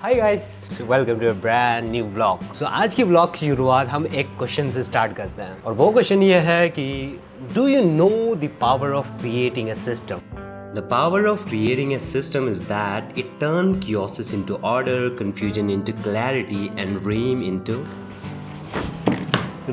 Hi guys, welcome to a brand new vlog. So आज की vlog की शुरुआत हम एक क्वेश्चन से स्टार्ट करते हैं और वो क्वेश्चन ये है कि do you know the power of creating a system? The power of creating a system is that it turns chaos into order, confusion into clarity and dream into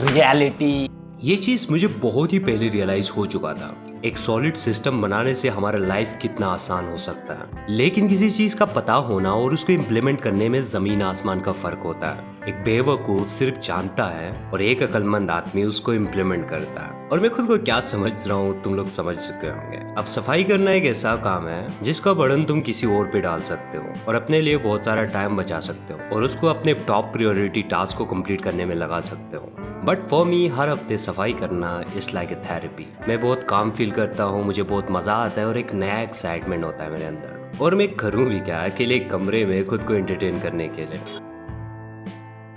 reality. ये चीज़ मुझे बहुत ही पहले रियलाइज हो चुका था। एक सॉलिड सिस्टम बनाने से हमारा लाइफ कितना आसान हो सकता है, लेकिन किसी चीज का पता होना और उसको इम्प्लीमेंट करने में जमीन आसमान का फर्क होता है। एक बेवकूफ सिर्फ जानता है और एक अक्लमंद आदमी उसको इम्प्लीमेंट करता है। और मैं खुद को क्या समझ रहा हूँ तुम लोग समझ चुके होंगे। अब सफाई करना एक ऐसा काम है जिसका बर्डन तुम किसी और पे डाल सकते हो और अपने लिए बहुत सारा टाइम बचा सकते हो और उसको अपने टॉप प्रायोरिटी टास्क को कंप्लीट करने में लगा सकते हो। बट फॉर मी हर हफ्ते सफाई करना इज लाइक ए थेरेपी। मैं बहुत काम फील करता हूँ, मुझे बहुत मजा आता है और एक नया एक्साइटमेंट होता है मेरे अंदर। और मैं करूँ भी क्या, अकेले एक कमरे में खुद को एंटरटेन करने के लिए।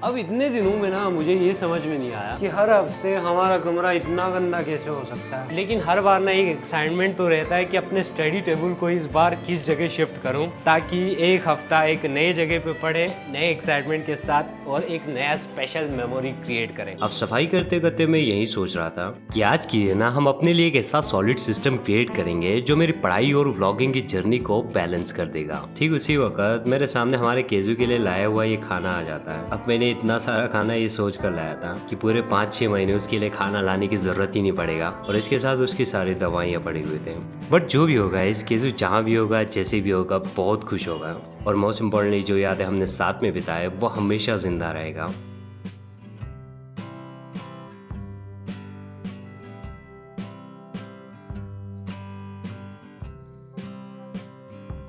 अब इतने दिनों में ना मुझे ये समझ में नहीं आया कि हर हफ्ते हमारा कमरा इतना गंदा कैसे हो सकता है। लेकिन हर बार ना एक एक्साइटमेंट तो रहता है कि अपने स्टडी टेबल को इस बार किस जगह शिफ्ट करूं ताकि एक हफ्ता एक नए जगह पे पड़े, नए एक्साइटमेंट के साथ और एक नया स्पेशल मेमोरी क्रिएट करें। अब सफाई करते करते मैं यही सोच रहा था कि आज की ना हम अपने लिए एक ऐसा सॉलिड सिस्टम क्रिएट करेंगे जो मेरी पढ़ाई और व्लॉगिंग की जर्नी को बैलेंस कर देगा। ठीक उसी वक्त मेरे सामने हमारे केजू के लिए लाया हुआ ये खाना आ जाता है। अब मैंने इतना सारा खाना ये सोच कर लाया था कि पूरे 5-6 महीने उसके लिए खाना लाने की जरूरत ही नहीं पड़ेगा और इसके साथ उसकी सारी दवाइयाँ पड़ी हुई थे। बट जो भी होगा, इस केजू जहाँ भी होगा, जैसे भी होगा, बहुत खुश होगा और मोस्ट इम्पोर्टेंटली जो यादें हमने साथ में बिताए वो हमेशा जिंदा रहेगा।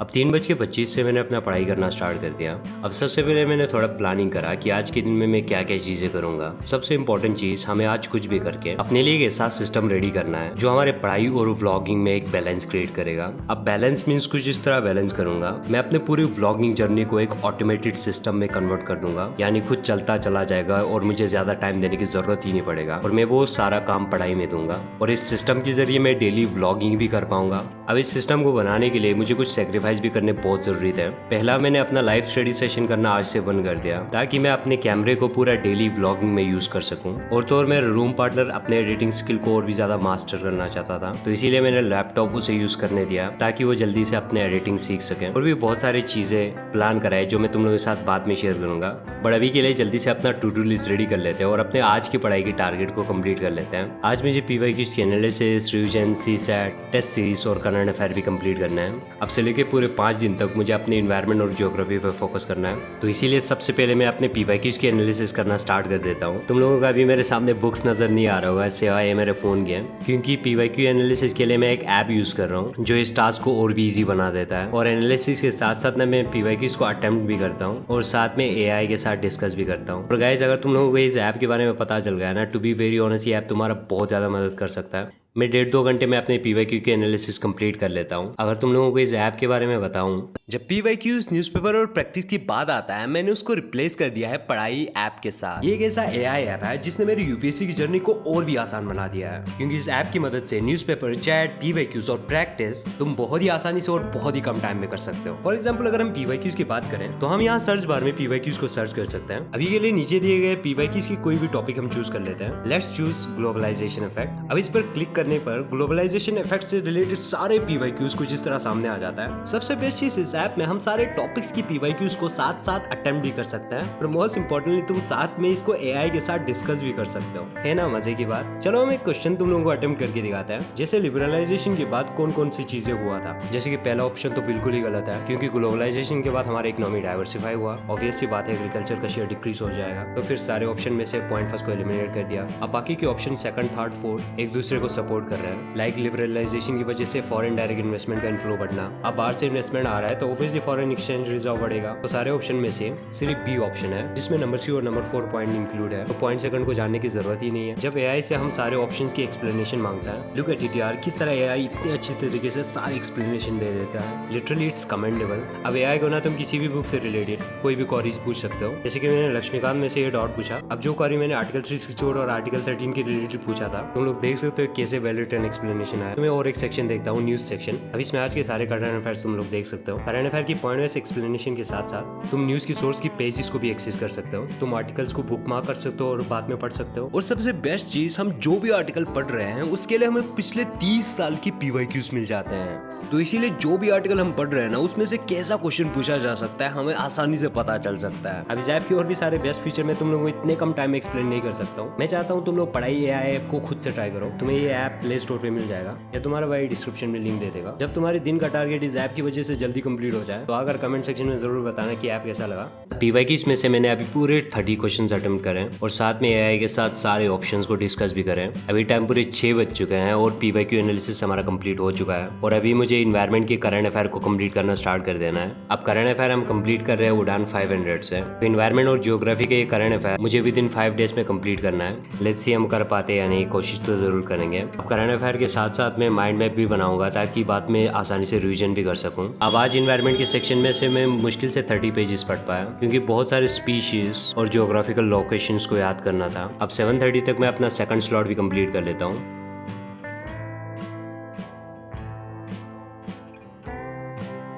अब 3:25 से मैंने अपना पढ़ाई करना स्टार्ट कर दिया। अब सबसे पहले मैंने थोड़ा प्लानिंग करा कि आज के दिन में मैं क्या क्या चीजें करूंगा। सबसे इम्पोर्टेंट चीज, हमें आज कुछ भी करके अपने लिए एक ऐसा सिस्टम रेडी करना है जो हमारे पढ़ाई और व्लॉगिंग में एक बैलेंस क्रिएट करेगा। अब बैलेंस मीन्स कुछ इस तरह बैलेंस करूंगा, मैं अपने पूरी व्लॉगिंग जर्नी को एक ऑटोमेटेड सिस्टम में कन्वर्ट कर दूंगा, यानी खुद चलता चला जाएगा और मुझे ज्यादा टाइम देने की जरूरत ही नहीं पड़ेगा और मैं वो सारा काम पढ़ाई में दूंगा। और इस सिस्टम के जरिए मैं डेली व्लॉगिंग भी कर पाऊंगा। अब इस सिस्टम को बनाने के लिए मुझे कुछ सेक्रीफाइस भी करने बहुत जरूरी थे। पहला, मैंने अपना लाइव स्टडी सेशन करना आज से बंद कर दिया ताकि मैं अपने कैमरे को पूरा डेली व्लॉगिंग में यूज कर सकूं। और तो और मेरा रूम पार्टनर अपने एडिटिंग स्किल को और भी ज्यादा मास्टर करना चाहता था, तो इसीलिए मैंने लैपटॉप उसे यूज करने दिया ताकि वो जल्दी से अपने एडिटिंग सीख सके। और भी बहुत सारी चीजें प्लान कराए जो मैं तुम लोगों के साथ बाद में शेयर करूंगा। बट अभी के लिए जल्दी से अपना टू डू लिस्ट रेडी कर लेते हैं और अपने आज की पढ़ाई की टारगेट को कंप्लीट कर लेते हैं। आज मुझे PYQs की analysis, revision, CSAT, test series और करंट अफेयर भी कंप्लीट करना है। अब से लेके पूरे 5 दिन तक मुझे अपने इन्वायरमेंट और ज्योग्राफी पर फोकस करना है, तो इसीलिए सबसे पहले मैं अपने PYQs की एनालिसिस करना स्टार्ट कर देता हूँ। तुम लोगों का भी मेरे सामने बुक्स नजर नहीं आ रहा होगा, सिवाय मेरे फोन के, क्योंकि PYQ एनालिसिस के लिए मैं एक ऐप यूज कर रहा हूँ जो इस टास्क को और भी इजी बना देता है। और एनालिसिस के साथ साथ मैं PYQs को अटेम्प्ट भी करता हूँ और साथ में AI के साथ डिस्कस भी करता हूँ। और गाइस, अगर तुम लोगों को इस ऐप के बारे में पता चल गया ना, टू बी वेरी ऑनेस्ट, ये ऐप तुम्हारा बहुत ज्यादा मदद कर सकता है। मैं 1.5-2 घंटे में अपने PYQ की एनालिसिस कंप्लीट कर लेता हूँ। अगर तुम लोगों को इस ऐप के बारे में बताऊं, जब PYQs न्यूज़पेपर और प्रैक्टिस की बात आता है, मैंने उसको रिप्लेस कर दिया है पढ़ाई ऐप के साथ। ये एक ऐसा AI ऐप है जिसने मेरी UPSC की जर्नी को और भी आसान बना दिया है, क्योंकि इस ऐप की मदद से न्यूज़पेपर, चैट, PYQs और प्रैक्टिस तुम बहुत ही आसानी से और बहुत ही कम टाइम में कर सकते हो। फॉर एग्जाम्पल, अगर हम PYQs की बात करें तो हम यहाँ सर्च बार में PYQs को सर्च कर सकते हैं। अभी के लिए नीचे दिए गए PYQs की कोई भी टॉपिक हम चूज कर लेते हैं। Let's choose globalisation effect. अब इस पर क्लिक करने पर ग्लोबलाइजेशन इफेक्ट से रिलेटेड सारे PYQs कुछ इस तरह सामने आ जाता है। सबसे बेस्ट चीज, इस ऐप में हम सारे टॉपिक्स की PYQs को साथ साथ अटेम्प्ट भी कर सकते हैं और मोस्ट इंपॉर्टेंटली तुम साथ में इसको AI के साथ डिस्कस भी कर सकते हो। है ना मजे की बात? चलो हम एक क्वेश्चन तुम लोगों को अटेम्प्ट करके दिखाते हैं। जैसे लिबरलाइजेशन के बाद कौन कौन सी चीजें हुआ था। जैसे कि पहला ऑप्शन तो बिल्कुल ही गलत है, क्योंकि ग्लोबलाइजेशन के बाद हमारा इकोनॉमी डाइवर्सिफाई हुआ। ऑब्वियस सी बात है, एग्रीकल्चर का शेयर डिक्रीज हो जाएगा। तो फिर सारे ऑप्शन में से पॉइंट फर्स्ट को एलिमिनेट कर दिया। अब बाकी के ऑप्शन सेकंड, थर्ड, फोर्थ एक दूसरे को सपोर्ट कर रहे हैं। लाइक लिबरलाइजेशन की वजह से फॉरेन डायरेक्ट इन्वेस्टमेंट का इन्फ्लो बढ़ना। अब बाहर से इन्वेस्टमेंट आ रहा है तो ऑब्वियसली फॉरेन एक्सचेंज रिजर्व बढ़ेगा। तो सारे ऑप्शन में से सिर्फ बी ऑप्शन है जिसमें नंबर 3 और नंबर 4 पॉइंट इंक्लूड है, तो पॉइंट सेकंड को जानने की जरूरत ही नहीं है। जब AI से हम सारे ऑप्शंस की एक्सप्लेनेशन मांगता है, लुक एट इट यार, किस तरह AI इतने अच्छे तरीके से सारी एक्सप्लेनेशन दे देता है। Literally it's commendable. अब AI को ना तुम किसी भी बुक से रिलेटेड कोई भी क्वेरीज पूछ सकते हो। जैसे कि मैंने लक्ष्मीकांत में से ये डॉट पूछा। अब जो क्वेरी मैंने आर्टिकल 368 और आर्टिकल 13 के रिलेटेड पूछा था, तुम लोग देख सकते हो कैसे से वैल्यू रिटर्न एक्सप्लेनेशन आया, तो मैं और एक सेक्शन देखता हूँ, न्यूज सेक्शन। अब इसमें आज के सारे करंट अफेयर्स तुम लोग देख सकते हो। करंट अफेयर की पॉइंट वाइज एक्सप्लेनेशन के साथ साथ तुम न्यूज की सोर्स की पेजेस को भी एक्सेस कर सकते हो। तुम आर्टिकल्स को बुकमार्क कर सकते हो और बाद में पढ़ सकते हो। और सबसे बेस्ट चीज, हम जो भी आर्टिकल पढ़ रहे हैं उसके लिए हमें पिछले 30 साल की PYQs मिल जाते हैं। तो इसीलिए जो भी आर्टिकल हम पढ़ रहे हैं ना, उसमें से कैसा क्वेश्चन पूछा जा सकता है हमें आसानी से पता चल सकता है। अब इस ऐप की और भी सारे बेस्ट फीचर मैं तुम लोगों को इतने कम टाइम में एक्सप्लेन नहीं कर सकता हूँ। मैं चाहता हूँ तुम लोग पढ़ाई AI ऐप को खुद से ट्राई करो। तुम्हें ये ऐप प्ले स्टोर पे मिल जाएगा या तुम्हारा भाई डिस्क्रिप्शन में लिंक दे देगा। जब तुम्हारे दिन का टारगेट इस ऐप की वजह से जल्दी कंप्लीट हो जाए तो आकर कमेंट सेक्शन में जरूर बताना कि ऐप कैसा लगा। PYQs में से मैंने अभी पूरे 30 क्वेश्चन अटेम्प्ट करे और साथ में AI के साथ सारे ऑप्शंस को डिस्कस भी करें। अभी टाइम पूरे 6 बज चुके हैं और PYQ एनालिसिस हमारा कंप्लीट हो चुका है और अभी मुझे इन्वायरमेंट के करंट अफेयर को कंप्लीट करना स्टार्ट कर देना है। अब करंट अफेयर हम कंप्लीट कर रहे हैं उड़ान 500 से। तो इन्वायरमेंट और ज्योग्राफी के करंट अफेयर मुझे विद इन 5 डेज में कंप्लीट करना है। लेट्स सी हम कर पाते या नहीं, कोशिश तो जरूर करेंगे। अब करंट अफेयर के साथ साथ मैं माइंड मैप भी बनाऊंगा ताकि बाद में आसानी से रिवीजन भी कर सकूं। अब आज इन्वायरमेंट के सेक्शन में से मैं मुश्किल से 30 पेजेस पढ़ पाया क्योंकि बहुत सारे स्पीशीज और ज्योग्राफिकल लोकेशंस को याद करना था। अब 7:30 तक मैं अपना सेकंड स्लॉट भी कंप्लीट कर लेता हूँ।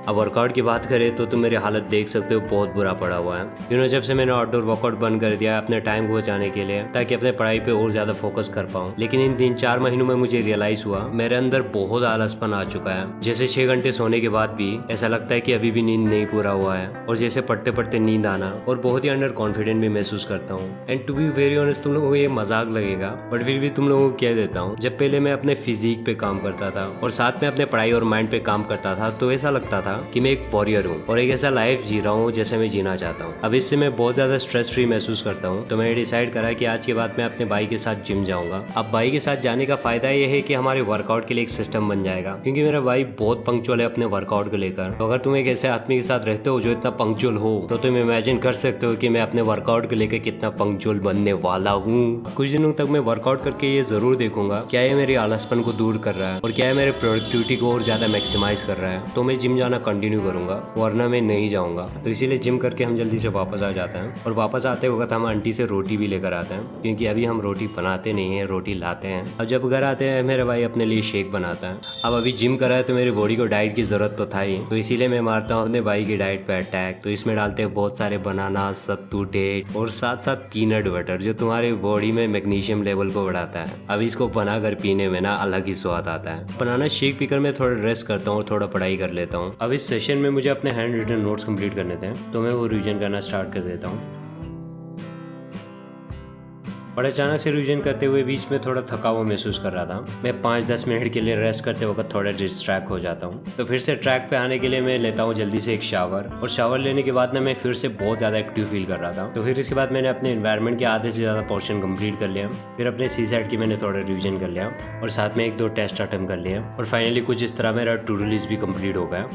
अब वर्कआउट की बात करें तो तुम मेरी हालत देख सकते हो, बहुत बुरा पड़ा हुआ है। जब से मैंने आउटडोर वर्कआउट बंद कर दिया अपने टाइम को बचाने के लिए ताकि अपने पढ़ाई पे और ज्यादा फोकस कर पाऊँ। लेकिन इन 3-4 महीनों में मुझे रियलाइज हुआ मेरे अंदर बहुत आलसपन आ चुका है। जैसे 6 घंटे सोने के बाद भी ऐसा लगता है कि अभी भी नींद नहीं पूरा हुआ है और जैसे पढ़ते पढ़ते नींद आना और बहुत ही अंडर कॉन्फिडेंट भी महसूस करता हूँ। And to be very honest, तुम लोगों को ये मजाक लगेगा बट फिर भी तुम लोगों को कह देता हूँ, जब पहले मैं अपने फिजिक पे काम करता था और साथ में अपने पढ़ाई और माइंड पे काम करता था तो ऐसा लगता था कि मैं एक वॉरियर हूँ और एक ऐसा लाइफ जी रहा हूँ जैसे मैं जीना चाहता हूँ। अब इससे मैं बहुत ज्यादा स्ट्रेस फ्री महसूस करता हूँ। तो मैंने डिसाइड करा कि आज के बाद मैं अपने भाई के साथ जिम जाऊंगा। अब भाई के साथ जाने का फायदा यह है कि हमारे वर्कआउट के लिए एक सिस्टम बन जाएगा क्योंकि मेरा भाई बहुत पंक्चुअल है अपने वर्कआउट को लेकर। तो अगर तुम एक ऐसे आदमी के साथ रहते हो जो इतना पंक्चुअल हो तो तुम इमेजिन कर सकते हो कि मैं अपने वर्कआउट को लेकर कितना पंक्चुअल बनने वाला हूँ। कुछ दिनों तक मैं वर्कआउट करके ये जरूर देखूंगा क्या ये मेरे आलसपन को दूर कर रहा है और क्या ये मेरे प्रोडक्टिविटी को और ज्यादा मैक्सिमाइज कर रहा है। तो मैं जिम जाना कंटिन्यू करूंगा वरना मैं नहीं जाऊंगा। तो इसीलिए जिम करके हम जल्दी से वापस आ जाते हैं और वापस आते वक्त हम आंटी से रोटी भी लेकर आते हैं क्योंकि अभी हम रोटी बनाते नहीं है, रोटी लाते हैं। अब जब घर आते हैं मेरे भाई अपने लिए शेक बनाता है। अब अभी जिम करा है तो मेरी बॉडी को डाइट की जरूरत तो था ही, तो इसीलिए मैं मारता हूँ अपने भाई की डाइट पे अटैक। तो इसमें डालते हैं बहुत सारे बनाना, सत्तू, डेट और साथ साथ पीनट बटर जो तुम्हारी बॉडी में मैग्नीशियम लेवल को बढ़ाता है। अब इसको बनाकर पीने में ना अलग ही स्वाद आता है। बनाना शेक पीकर मैं थोड़ा रेस्ट करता हूँ, थोड़ा पढ़ाई कर लेता हूँ। अब इस सेशन में मुझे अपने हैंड रिटन नोट्स कंप्लीट करने थे तो मैं वो रिवीजन करना स्टार्ट कर देता हूँ। और अचानक से रिवीजन करते हुए बीच में थोड़ा थका हुआ महसूस कर रहा था। मैं 5-10 मिनट के लिए रेस्ट करते वक्त थोड़ा डिस्ट्रैक्ट हो जाता हूँ। तो फिर से ट्रैक पे आने के लिए मैं लेता हूँ जल्दी से एक शावर और शावर लेने के बाद ना मैं फिर से बहुत ज़्यादा एक्टिव फील कर रहा था। तो फिर इसके बाद मैंने अपने एनवायरनमेंट के आधे से ज़्यादा पोर्शन कंप्लीट कर लिया। फिर अपने C-SAT की मैंने थोड़ा रिवीजन कर लिया और साथ में 1-2 टेस्ट अटेम्प्ट कर लिया और फाइनली कुछ इस तरह मेरा टू डू लिस्ट भी कंप्लीट हो गया।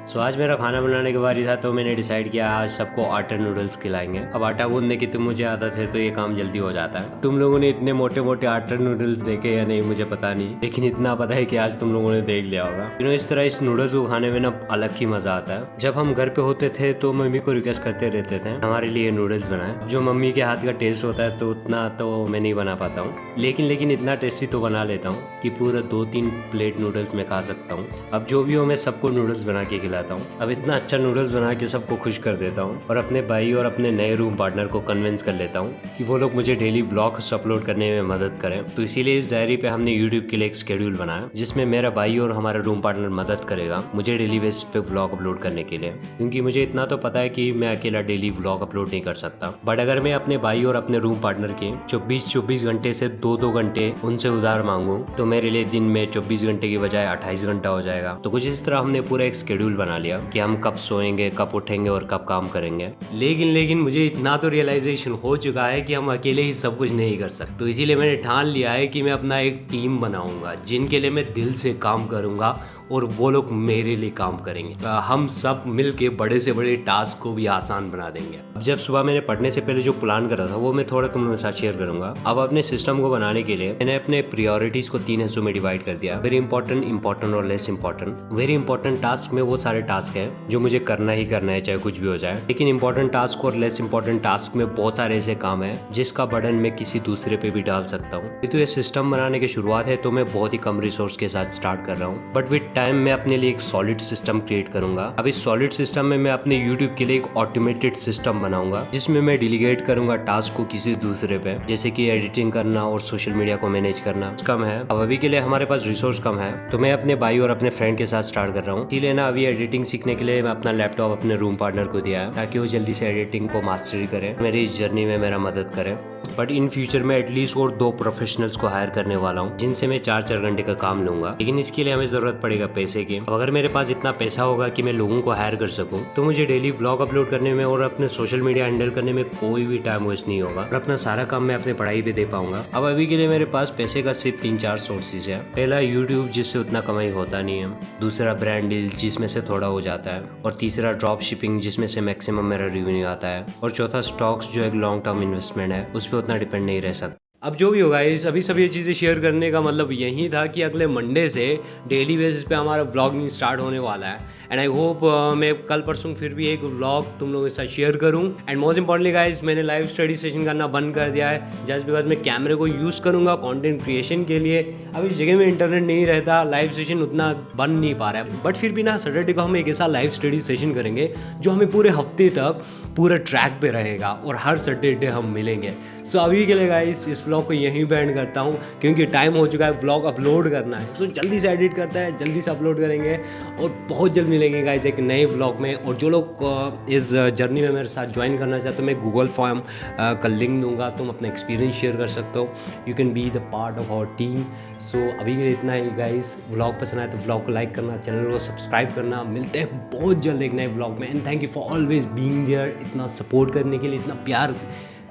सो आज मेरा खाना बनाने के बारी था तो मैंने डिसाइड किया आज सबको आटा नूडल्स खिलाएंगे। अब आटा गूंदने की तो मुझे आदत है तो ये काम जल्दी हो जाता है। तुम लोगों ने इतने मोटे मोटे आटा नूडल्स देखे या नहीं मुझे पता नहीं, लेकिन इतना पता है कि आज तुम लोगों ने देख लिया होगा। इस तरह इस नूडल्स को खाने में ना अलग ही मजा आता है। जब हम घर पे होते थे तो मम्मी को रिक्वेस्ट करते रहते थे हमारे लिए नूडल्स बनाए। जो मम्मी के हाथ का टेस्ट होता है तो उतना तो मैं नहीं बना पाता हूँ, लेकिन इतना टेस्टी तो बना लेता हूँ कि पूरा 2-3 प्लेट नूडल्स मैं खा सकता हूँ। अब जो भी हो मैं सबको नूडल्स बना के खिलाता हूँ। अब इतना अच्छा नूडल्स बना के सबको खुश कर देता हूँ और अपने भाई और अपने नए रूम पार्टनर को कन्विंस कर लेता हूँ कि वो लोग मुझे डेली व्लॉग्स अपलोड करने में मदद करें। तो इसीलिए इस डायरी पे हमने यूट्यूब के लिए एक शेड्यूल बनाया जिसमें मेरा भाई और हमारा रूम पार्टनर मदद करेगा मुझे डेली बेसिस पे व्लॉग अपलोड करने के लिए, क्योंकि मुझे इतना तो पता है कि मैं अकेला डेली व्लॉग अपलोड नहीं कर सकता। बट अगर मैं अपने भाई और अपने रूम पार्टनर के 24 घंटे से 2-2 घंटे उनसे उधार मांगू तो मेरे लिए दिन में 24 घंटे की बजाय 28 घंटा हो जाएगा। तो कुछ इस तरह हमने पूरा एक शेड्यूल बना लिया कि हम कब सोएंगे, कब उठेंगे और कब काम करेंगे। लेकिन मुझे इतना तो रियलाइजेशन हो चुका है कि हम अकेले ही सब कुछ नहीं कर सकते। तो इसीलिए मैंने ठान लिया है कि मैं अपना एक टीम बनाऊंगा जिनके लिए मैं दिल से काम करूंगा और वो लोग मेरे लिए काम करेंगे। हम सब मिलके बड़े से बड़े टास्क को भी आसान बना देंगे। अब जब सुबह मैंने पढ़ने से पहले जो प्लान करा था वो मैं थोड़ा तुम लोगों के साथ शेयर करूंगा। अब अपने सिस्टम को बनाने के लिए मैंने अपने प्रायोरिटीज को 3 हिस्सों में डिवाइड कर दिया। वेरी इंपॉर्टेंट, इंपॉर्टेंट और less important. Very important task में वो सारे सारे टास्क हैं जो मुझे करना ही करना है, चाहे कुछ भी हो जाए। लेकिन इंपॉर्टेंट टास्क और लेस इंपॉर्टेंट टास्क में बहुत सारे ऐसे काम है जिसका बर्डन मैं किसी दूसरे पे भी डाल सकता हूँ। तो ये सिस्टम बनाने की शुरुआत है, तो मैं बहुत ही कम रिसोर्स के साथ स्टार्ट कर रहा हूँ, बट विद टाइम मैं अपने लिए एक सॉलिड सिस्टम क्रिएट करूंगा। अब इस सॉलिड सिस्टम में मैं अपने यूट्यूब के लिए एक ऑटोमेटेड सिस्टम बनाऊंगा जिसमें मैं डिलीगेट करूंगा टास्क को किसी दूसरे पे, जैसे कि एडिटिंग करना और सोशल मीडिया को मैनेज करना कम है। अब अभी के लिए हमारे पास रिसोर्स कम है, तो मैं अपने भाई और अपने फ्रेंड के साथ स्टार्ट कर रहा हूँ। इसीलिए ना अभी एडिटिंग सीखने के लिए मैं अपना लैपटॉप अपने रूम पार्टनर को दिया है ताकि वो जल्दी से एडिटिंग को मास्टरी करे, मेरी इस जर्नी में मेरा मदद करे। बट इन फ्यूचर में एटलीस्ट और 2 प्रोफेशनल्स को हायर करने वाला हूँ जिनसे मैं 4-4 घंटे का काम लूंगा। लेकिन इसके लिए हमें जरूरत पड़ेगा पैसे की। अब अगर मेरे पास इतना पैसा होगा कि मैं लोगों को हायर कर सकूं, तो मुझे डेली व्लॉग अपलोड करने में और अपने सोशल मीडिया हैंडल करने में कोई भी टाइम वेस्ट नहीं होगा और अपना सारा काम मैं अपने पढ़ाई पे दे पाऊंगा। अब अभी के लिए मेरे पास पैसे का सिर्फ 3-4 सोर्सेज है। पहला यूट्यूब, जिससे उतना कमाई होता नहीं है। दूसरा ब्रांड डील्स, जिसमें से थोड़ा हो जाता है। और तीसरा ड्रॉप शिपिंग, जिसमें से मैक्सिमम मेरा रेवेन्यू आता है। और चौथा स्टॉक्स, जो एक लॉन्ग टर्म इन्वेस्टमेंट है, उस पर उतना डिपेंड नहीं रह सकता। अब जो भी होगा, इस अभी सब ये चीज़ें शेयर करने का मतलब यही था कि अगले मंडे से डेली बेसिस पे हमारा व्लॉगिंग स्टार्ट होने वाला है। एंड आई होप मैं कल परसों फिर भी एक व्लॉग तुम लोगों के साथ शेयर करूं। एंड मोस्ट इंपॉर्टेंटली गाइस, मैंने लाइव स्टडी सेशन करना बंद कर दिया है जस्ट बिकॉज मैं कैमरे को यूज़ करूंगा कंटेंट क्रिएशन के लिए। अब इस जगह में इंटरनेट नहीं रहता, लाइव सेशन उतना बन नहीं पा रहा है। बट फिर भी ना, सैटरडे को हम एक ऐसा लाइव स्टडी सेशन करेंगे जो हमें पूरे हफ्ते तक पूरे ट्रैक पे रहेगा और हर सैटरडे हम मिलेंगे। सो अभी के लिए गाइस इस व्लॉग को यहीं पे एंड करता हूँ क्योंकि टाइम हो चुका है व्लॉग अपलोड करना है। सो जल्दी से एडिट करता है, जल्दी से अपलोड करेंगे और बहुत जल्द मिलेंगे गाइस एक नए व्लॉग में। और जो लोग इस जर्नी में मेरे साथ ज्वाइन करना चाहते हो, मैं गूगल फॉर्म का लिंक दूंगा, तुम अपना एक्सपीरियंस शेयर कर सकते हो। You can be the part of our team. So अभी के लिए इतना ही गाइस। व्लॉग पसंद आए तो व्लॉग को लाइक करना, चैनल को सब्सक्राइब करना। मिलते हैं बहुत जल्द एक नए व्लॉग में। And thank you for always being there, इतना सपोर्ट करने के लिए, इतना प्यार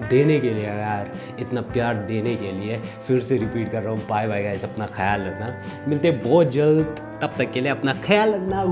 देने के लिए यार, इतना प्यार देने के लिए फिर से रिपीट कर रहा हूँ। बाय बाय गाइस, अपना ख्याल रखना। मिलते हैं बहुत जल्द, तब तक के लिए अपना ख्याल रखना।